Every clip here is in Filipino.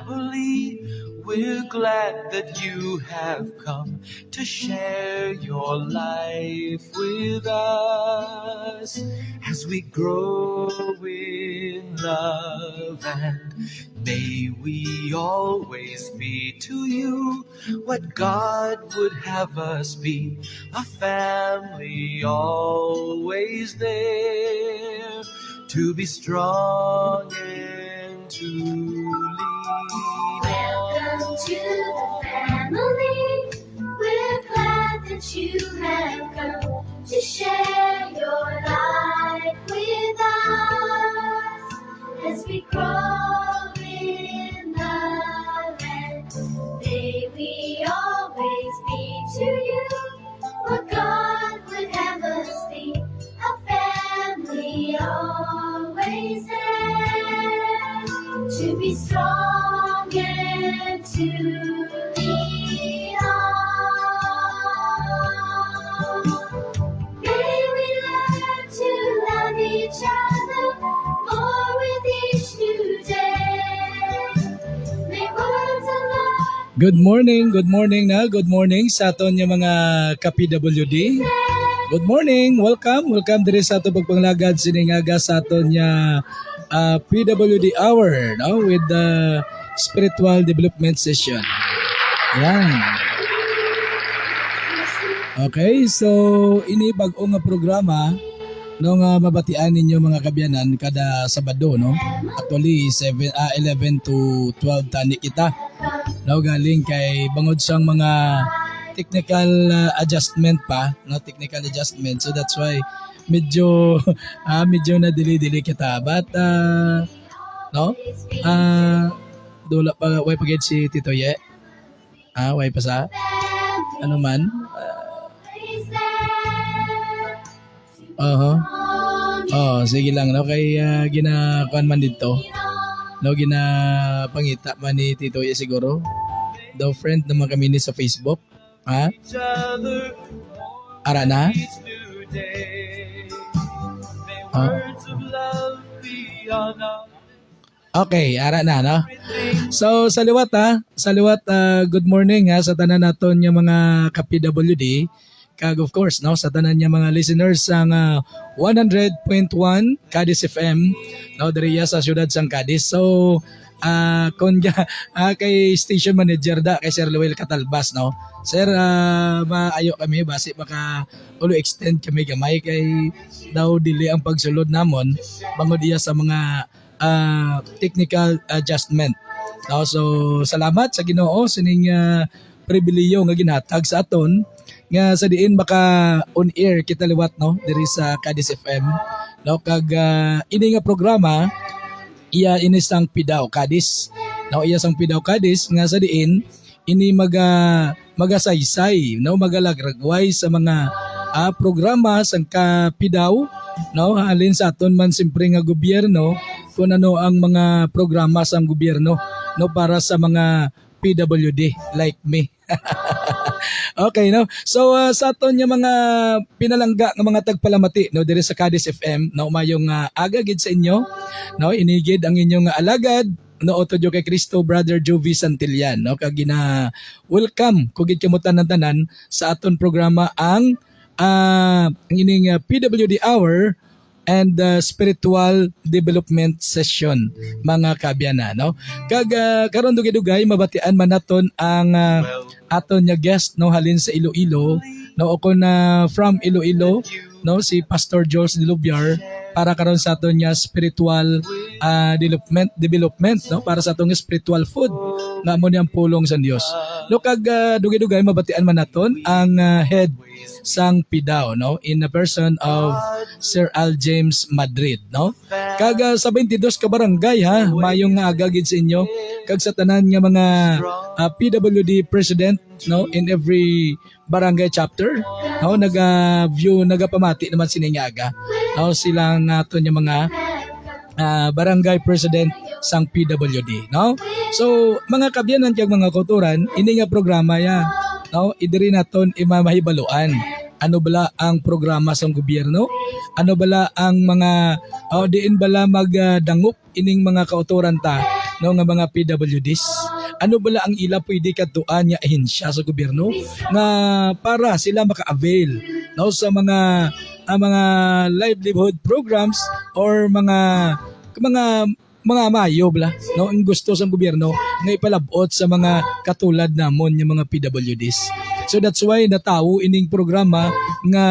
family. We're glad that you have come to share your life with us as we grow in love, and may we always be to you what God would have us be, a family always there to be strong and to lean Welcome to the family. We're glad that you have come to share your life with us as we grow in love, and may we always be to you what God would have us be, a family always there to be strong and to lean on. May we learn to love each other more with each new day. May words of love Good morning sa aton yung mga ka-PWD. Good morning, welcome diri sa ato pagpanglagad siningaga sa aton nya PWD hour, no, with the spiritual development session. Yan. Okay, so ini bag-o nga programa no nga mabatian ninyo mga kabyanan kada Sabado, no. Actually 11 to 12 tani kita. No, galing kay bangod sang mga technical adjustment pa, no, technical adjustment. So that's why medyo na dili kita, but no, dula pa way pagid si Tito Ye. Way pa sa ano man. Sige lang, no, kay ginakuan man dito. No, ginapangita man ni Tito Ye siguro. Daw friend naman kami ni sa Facebook. Ara na? Okay, ara na, no? So, sa liwat, good morning sa tanan naton yung mga ka-PWD. Kag of course, no, sa tanan niya mga listeners sang 100.1 Cadiz FM, no, diriya sa siyudad sang Cadiz. So, kay station manager kay Sir Luel Catalbas, no. Sir, maayo kami base baka ulo extend kami gamay kay daw dili ang pagsulod namon bangod iya sa mga technical adjustment. No, so salamat sa Ginoo sining pribileyo nga ginhatag sa aton nga sa diin baka on air kita liwat, no, diri sa Cadiz FM, no, kag ini nga programa iya inisang Pidaw Cadiz, no, iya sang Pidaw Cadiz nga sa diin ini magasaysay, no, magalagragway sa mga programa sang Pidaw, no, halin sa aton man simpre nga gobyerno kung ano ang mga programa sang gobyerno, no, para sa mga PWD like me. Okay, no. So sa aton yung mga pinalangga ng mga tagpalamati, no, diri sa Cadiz FM, no, mayong aga gid sa inyo, no, inigid ang inyong alagad, no, Otodyo kay Cristo, Brother Jovi Santillan, no, kag welcome kugid kamutan ng tanan sa aton programa ang ining PWD hour and spiritual development session mga kabyanan, no. Kag karon dugay-dugay mabatian man naton ang aton nga guest, no, halin sa Iloilo, no, ako na from Iloilo, no, si Pastor Jules Dilubiar para karon sa aton nga spiritual development, no, para sa aton nga spiritual food nga amo ni ang pulong sa Dios. No, kag dugay-dugay mabatian man naton ang head sang Pidaw, no, in the person of Sir Al James Madrid, no. Kag sa 22 ka barangay mayong agagid sa inyo kag sa tanan nga mga PWD president, no, in every barangay chapter, no, nagapamati naman siningaga, no, silang naton yung mga barangay president sang PWD, no. So mga kabyanan kag mga kauturan, ini nga programa no, idiri naton imamahibaluan ano bala ang programa sa gobyerno, ano bala ang mga diin bala magdangop ining mga kauturan ta no nga mga PWDs. Ano bala ang ila pwede katuan nga ahensya sa gobyerno nga para sila maka-avail no sa mga livelihood programs or mga mayo bla no ang gusto sa gobyerno nga ipalabot sa mga katulad namon nga mga PWDs. So that's why natawo ining programa nga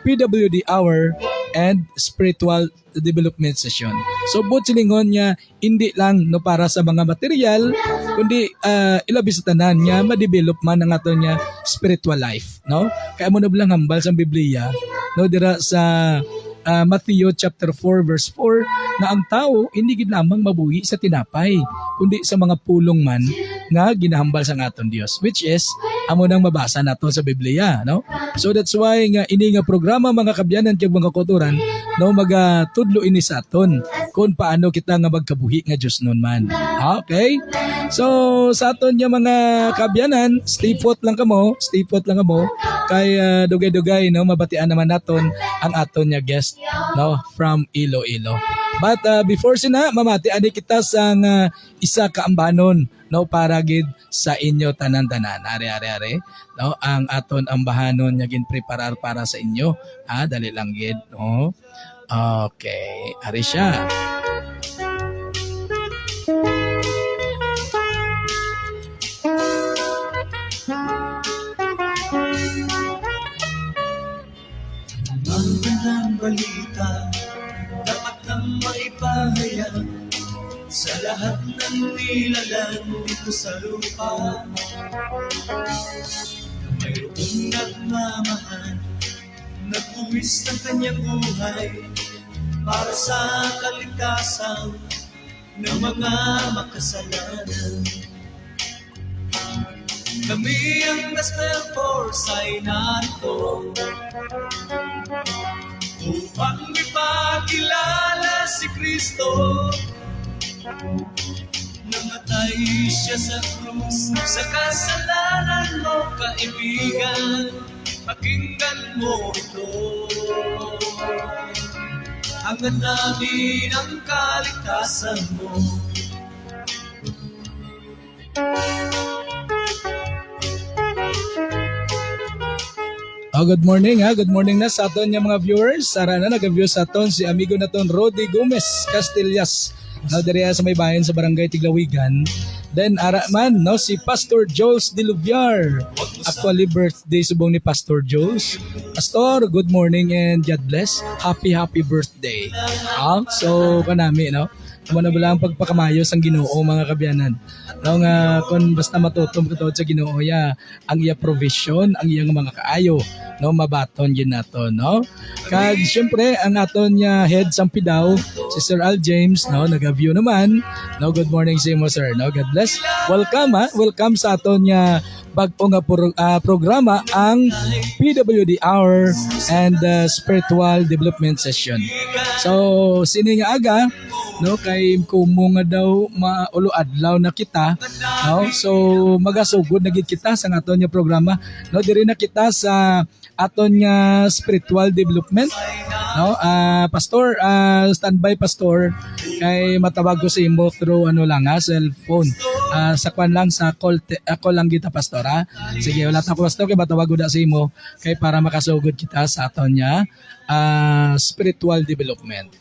PWD Hour and Spiritual Development Session. So both silingon niya hindi lang no para sa mga material kundi ilabi sa tanan niya ma-develop man ang ato niya spiritual life, no? Kaya mo na bilang hambal sa Biblia no dira sa Matthew chapter 4 verse 4 na ang tao hindi gid lamang mabuhi sa tinapay kundi sa mga pulong man nga ginahambal sa aton Dios, which is amo nang mabasa nato sa Biblia, no? So that's why nga ini nga programa mga kabyanan kag mga kauturan no magatudlo ini sa aton kung paano kita nga magkabuhi nga Dios nun man. Okay? So sa aton nga mga kabyanan, stay put lang kamo kay dugay-dugay no mabatian naman naton ang aton nga guest no from Iloilo. But before sina mamati ani kita sang isa ka ambanon no para gid sa inyo tanan-tanan. Are no ang aton ambahanon nga ginpreparar para sa inyo. Dali lang gid no. Okay, ari siya. Ang balita dapat nang maipahayag sa lahat ng nilalang dito sa lupa. Mayroong nagmamahal, nagbuwis ng kanyang buhay para sa kaligtasan ng mga makasalanan. Kami ang Gospel Force ay narito upang ipakilala si Kristo. Namatay siya sa krus sa kasalanan mo, kaibigan. Pakinggan mo ito. Hangad namin ang kaligtasan mo. Good morning Good morning na sa aton nga mga viewers. Sara na nag-view sa aton si amigo naton Rodi Gomez Castillas. No diri sa may bayan sa Barangay Tiglawigan. Then ara man no si Pastor Jules Diluviar. Actually birthday subong ni Pastor Jules. Pastor, good morning and God bless. Happy birthday. So kanami no. Amo na bala ang pagpakamayo sang Ginoo mga kabyanan. No nga kun basta matutom katod sa Ginoo ya ang iya provision, ang iyang mga kaayo no mabaton gyud nato no. Kag syempre ang aton nya head sang Pidaw si Sir Al James no naga-view naman. No good morning sa imo sir. No God bless. Welcome welcome sa aton nya bag-o nga programa ang PWD Hour and Spiritual Development Session. So sini nga aga no kay kumo nga daw maulo adlaw na kita no so magasugod na gid kita sa aton nga programa no diri na kita sa aton nga spiritual development no pastor standby pastor kay matawag ko sa imo through cellphone sa kwan lang sa call ako lang kita pastor sige wala ta pastor kay matawag ko sa imo kay para makasugod kita sa aton nga spiritual development.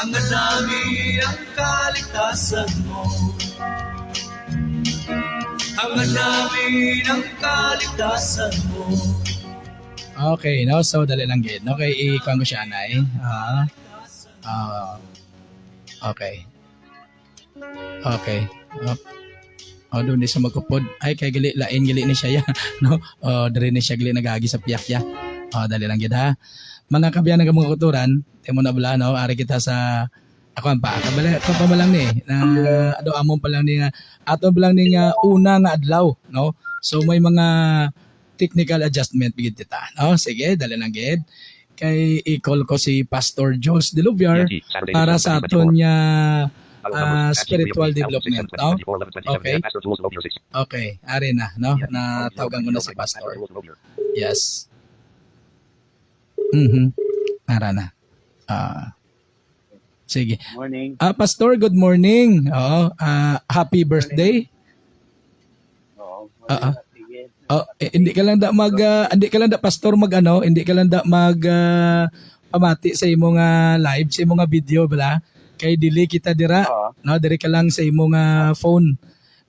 Hangad namin ang kaligtasan mo. Hangad namin ang kaligtasan mo. Okay, no? So, dali lang gid. Okay, ikuha ko siya, Anay. Okay. Okay. Doon di siya magkupod. Ay, kay gali, lain gali ni siya, no? Dari ni siya gali nagagi sa piyak, ya. Dali lang gid, ha? Mga kabyanan ng mga kuturan, temo na bala, no? Ari kita sa ako pa lang ni na ado amon pa lang ni aton pa lang ni nga una nga adlaw no so may mga technical adjustment bigid kita no sige dali lang gid kay i-call ko si Pastor Jules Diluviar para sa aton nya spiritual development no okay ari na no na tawagan ko na si Pastor yes ara na Sige. Morning. Pastor, good morning. Oo, happy birthday. Oo. Ah, ah. Sige. Hindi ka lang da hindi ka lang da pastor hindi ka lang da pamati sa imong live, sa imong video bala. Kay dili kita dira, Oo. no, diri ka lang sa imong phone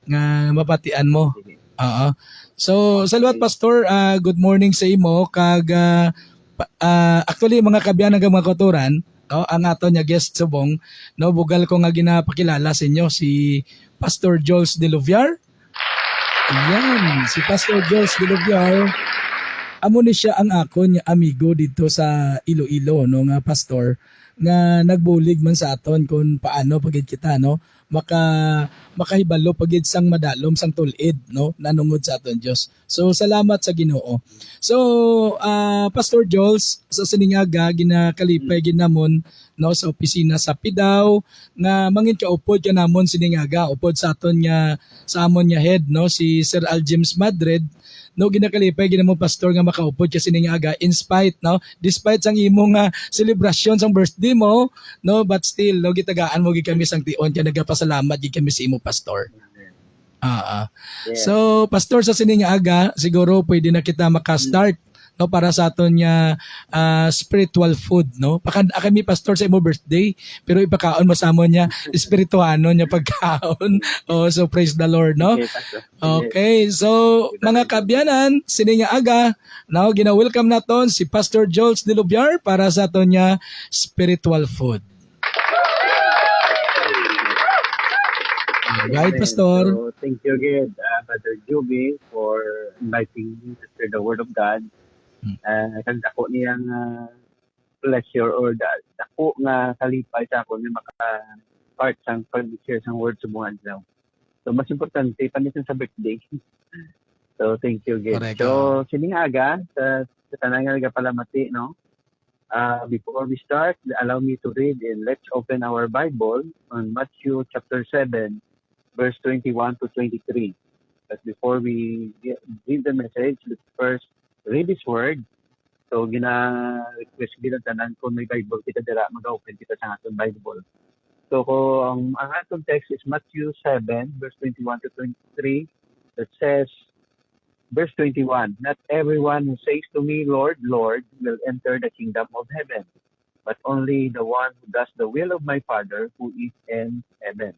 nga mapatian mo. Sige. Oo. So, salawat pastor, good morning sa imo kag actually mga kabyan nga mga kauturan, no, ang ato nya guest subong, no, bugal ko nga ginapakilala sa inyo si Pastor Jules De Luviar. Ayan, si Pastor Jules De Luviar. Amo ni siya ang akon nga amigo dito sa Iloilo, no, nga pastor nga nagbulig man sa aton kung paano pagid kita, no, makahibalo pagid sang madalom sang tulid, no, nanungod sa aton Dios. So salamat sa Ginoo. So Pastor Jules, sa siningaga ginakalipay gid namon, no, sa opisina sa Pidaw nga mangin kaupod ka namon siningaga upod sa aton nga sa amon nga head, no, si Sir Al James Madrid. No, ginakalipay ginamo pastor nga makaupod kasi ning aga in spite, no, despite sang imong celebration sang birthday mo, no, but still no, gitagaan mo gid kami sang tion kay nagapasalamat gid kami sa imo pastor. Yeah. So pastor, sa sining aga siguro pwede na kita maka-start, no, para sa aton nga spiritual food, no. Kami pastor sa imo birthday pero ipakaon mo sa amon nya espirituano nya pagkaon. Oh, so praise the Lord, no. Okay, Pastor. Sige. Okay, so mga kabyanan, sini nga aga, now gina-welcome naton si Pastor Jules De Luviar para sa aton nga spiritual food. Right, Pastor. So, thank you again, Brother Juby, for inviting me to share the Word of God. Kag ako niyang pleasure or dako nga kalipay sa ako nga maka-part sang pag-share sang Word sa buwan daw. So, mas importante, panisan sa birthday. So, thank you again. Correct. So, sining aga, sa tanang nga nagapalamati, no? Before we start, allow me to read and let's open our Bible on Matthew chapter 7, verse 21 to 23. But before we read the message, let's first read His Word. So, gina-request kita tanan kung may Bible kita dira, mag-open kita sa ating Bible. So, kung ang ating text is Matthew 7, verse 21 to 23, that says, verse 21, "Not everyone who says to me, Lord, Lord, will enter the kingdom of heaven, but only the one who does the will of my Father who is in heaven."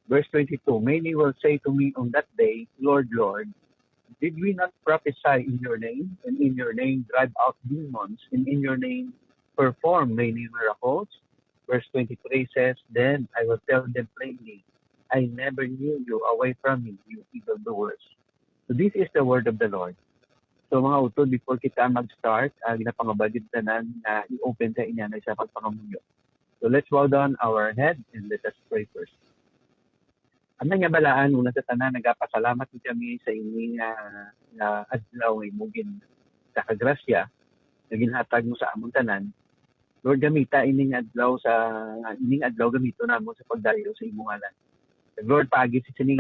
Verse 22, "Many will say to me on that day, Lord, Lord, did we not prophesy in your name, and in your name drive out demons, and in your name perform many miracles?" Verse 23 says, "Then I will tell them plainly, I never knew you. Away from me, you evildoers." So this is the word of the Lord. So mga utod, before kita mag-start, ginapangabagid tanan na i-open sa inya na isa pagpangamuyo. So let's bow down our head and let us pray first. Amang nga balaan, una sa tanan, nagapasalamat kami sa inyo na adlaw ay mugin sa kagrasya, na ginhatag mo sa among tanan. Lord, gamita ining adlaw gamito namo sa pagdayo sa imong ngalan. Lord, paagi sa sining